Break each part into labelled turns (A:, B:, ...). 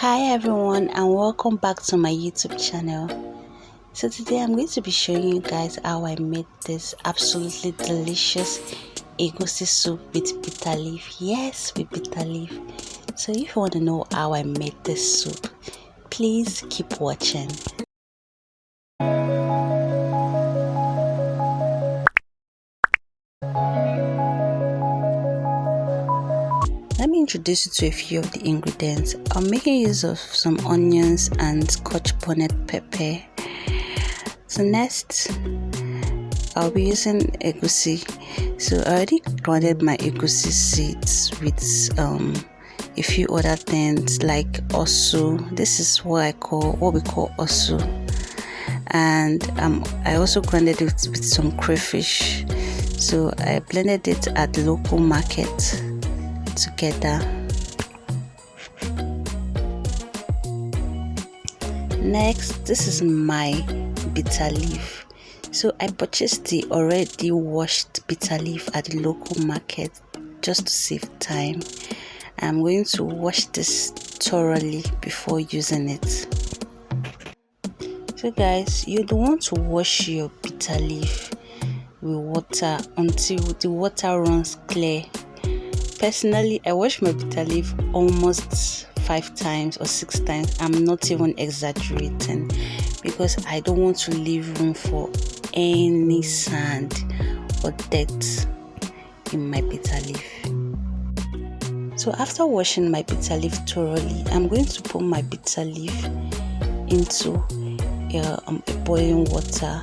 A: Hi everyone, and welcome back to my YouTube channel. So today I'm going to be showing you guys how I made this absolutely delicious egusi soup with bitter leaf. Yes, with bitter leaf. So if you want to know how I made this soup, please keep watching. Let me introduce you to a few of the ingredients. I'm making use of some onions and scotch bonnet pepper. So next, I'll be using egusi. So I already grounded my egusi seeds with a few other things like osu. This is what we call osu. And I also grounded it with some crayfish. So I blended it at the local market together. Next, this is my bitter leaf. So I purchased the already washed bitter leaf at the local market just to save time. I'm going to wash this thoroughly before using it. So guys, you don't want to wash your bitter leaf with water until the water runs clear. Personally, I wash my bitter leaf almost 5 times or 6 times. I'm not even exaggerating because I don't want to leave room for any sand or dirt in my bitter leaf. So after washing my bitter leaf thoroughly, I'm going to put my bitter leaf into a boiling water.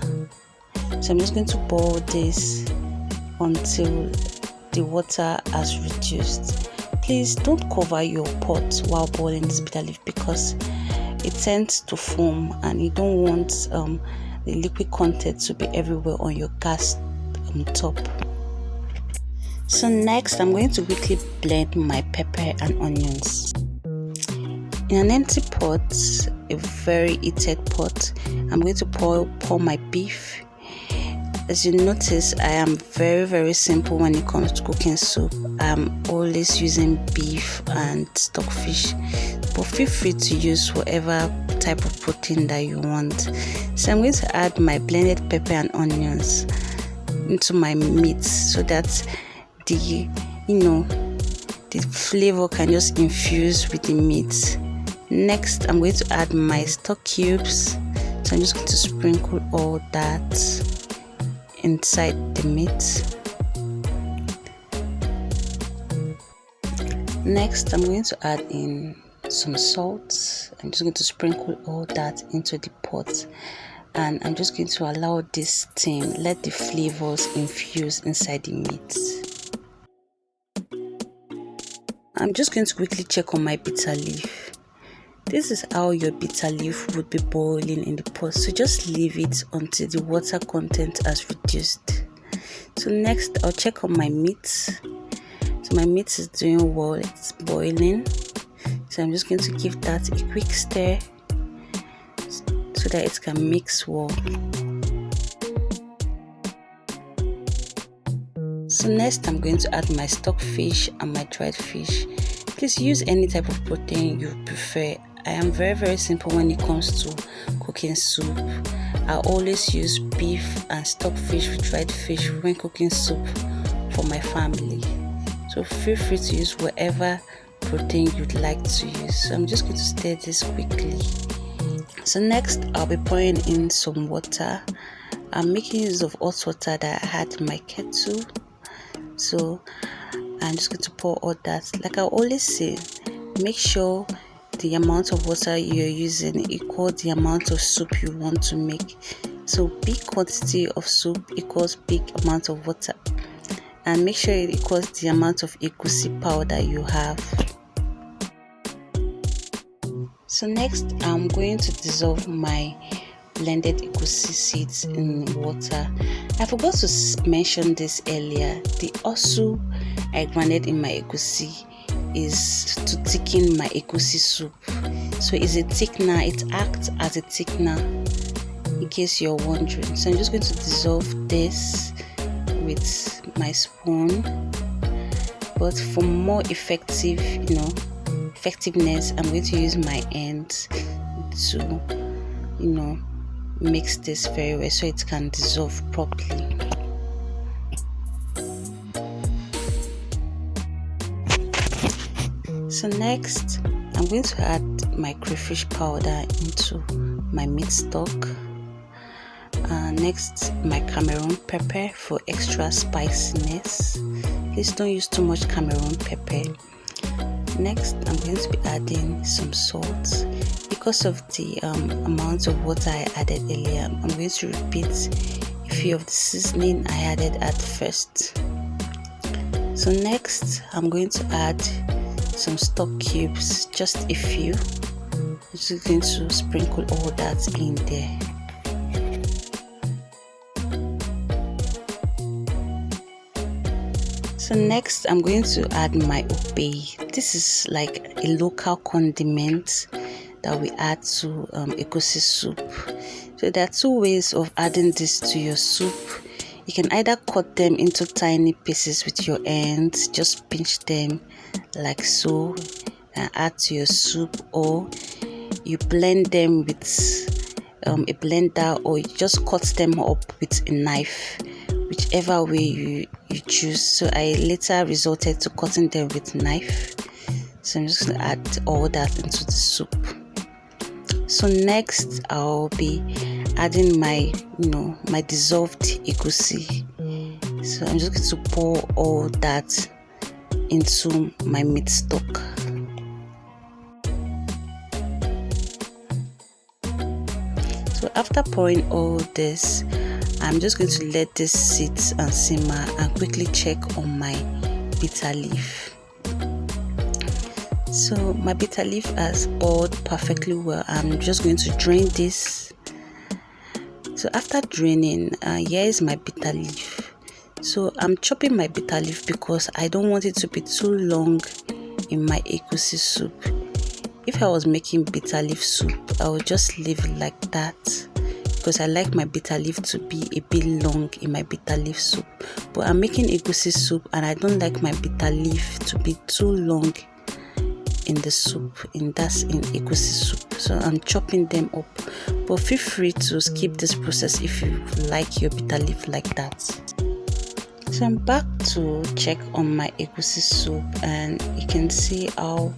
A: So I'm just going to boil this until the water has reduced. Please don't cover your pot while boiling this bitter leaf because it tends to foam and you don't want the liquid content to be everywhere on your gas top. So next, I'm going to quickly blend my pepper and onions. In an empty pot, a very heated pot, I'm going to pour my beef. As you notice, I am very simple when it comes to cooking soup. I'm always using beef and stockfish, but feel free to use whatever type of protein that you want. So I'm going to add my blended pepper and onions into my meat so that the flavor can just infuse with the meat. Next, I'm going to add my stock cubes. So I'm just going to sprinkle all that inside the meat. Next, I'm going to add in some salt. I'm just going to sprinkle all that into the pot, and I'm just going to allow this steam, let the flavors infuse inside the meat. I'm just going to quickly check on my bitter leaf. This is how your bitter leaf would be boiling in the pot. So just leave it until the water content has reduced. So next, I'll check on my meat. So my meat is doing well, it's boiling. So I'm just going to give that a quick stir so that it can mix well. So next, I'm going to add my stockfish and my dried fish. Please use any type of protein you prefer. I am very simple when it comes to cooking soup. I always use beef and stockfish with dried fish when cooking soup for my family. So feel free to use whatever protein you'd like to use. So I'm just going to stir this quickly. So next, I'll be pouring in some water. I'm making use of hot water that I had in my kettle. So I'm just going to pour all that. Like I always say, make sure the amount of water you're using equals the amount of soup you want to make. So big quantity of soup equals big amount of water, and make sure it equals the amount of egusi powder you have. So next, I'm going to dissolve my blended egusi seeds in water. I forgot to mention this earlier. The osu I grounded in my egusi is to thicken my egusi soup. So it's a thickener, it acts as a thickener in case you're wondering. So I'm just going to dissolve this with my spoon, but for more effective effectiveness, I'm going to use my hands to, mix this very well so it can dissolve properly. So next, I'm going to add my crayfish powder into my meat stock. Next, my Cameroon pepper for extra spiciness. Please don't use too much Cameroon pepper. Next, I'm going to be adding some salt. Because of the amount of water I added earlier, I'm going to repeat a few of the seasoning I added at first. So next, I'm going to add some stock cubes, just a few. I'm just going to sprinkle all that in there. So next, I'm going to add my obe. This is like a local condiment that we add to Egusi soup. So there are two ways of adding this to your soup. You can either cut them into tiny pieces with your hands, just pinch them like so and add to your soup, or you blend them with a blender, or you just cut them up with a knife, whichever way you choose. So I later resorted to cutting them with knife. So I'm just going to add all that into the soup. So next, I'll be adding my my dissolved egusi. So I'm just going to pour all that into my meat stock. So after pouring all this, I'm just going to let this sit and simmer and quickly check on my bitter leaf. So my bitter leaf has boiled perfectly well. I'm just going to drain this. So after draining, here is my bitter leaf. So I'm chopping my bitter leaf because I don't want it to be too long in my egusi soup. If I was making bitter leaf soup, I would just leave it like that, because I like my bitter leaf to be a bit long in my bitter leaf soup. But I'm making egusi soup and I don't like my bitter leaf to be too long in the soup, in egusi soup. So I'm chopping them up. But feel free to skip this process if you like your bitter leaf like that. So I'm back to check on my egusi soup and you can see how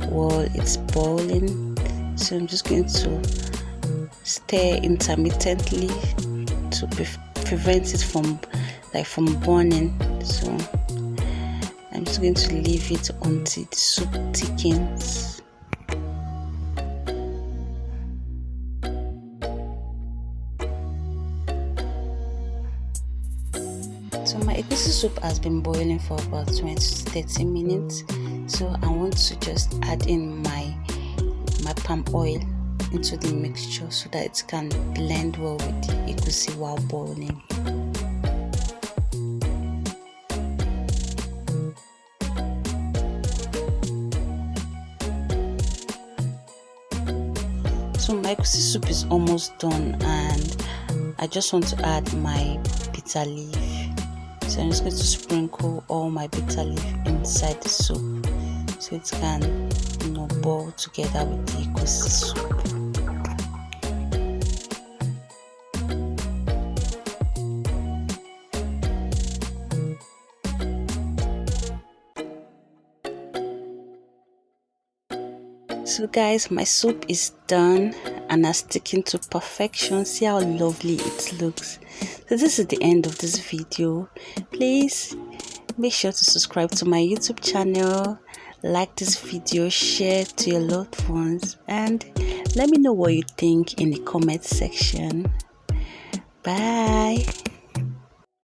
A: well it's boiling. So I'm just going to stir intermittently to prevent it from burning. So I'm just going to leave it until the soup thickens. So my egusi soup has been boiling for about 20 to 30 minutes. So I want to just add in my palm oil into the mixture so that it can blend well with the egusi while boiling. So my egusi soup is almost done and I just want to add my bitter leaf. So I'm just going to sprinkle all my bitter leaf inside the soup so it can boil together with the egusi soup. So guys, my soup is done and are sticking to perfection. See how lovely it looks. So this is the end of this video. Please make sure to subscribe to my YouTube channel, like this video, share to your loved ones, and let me know what you think in the comment section. Bye.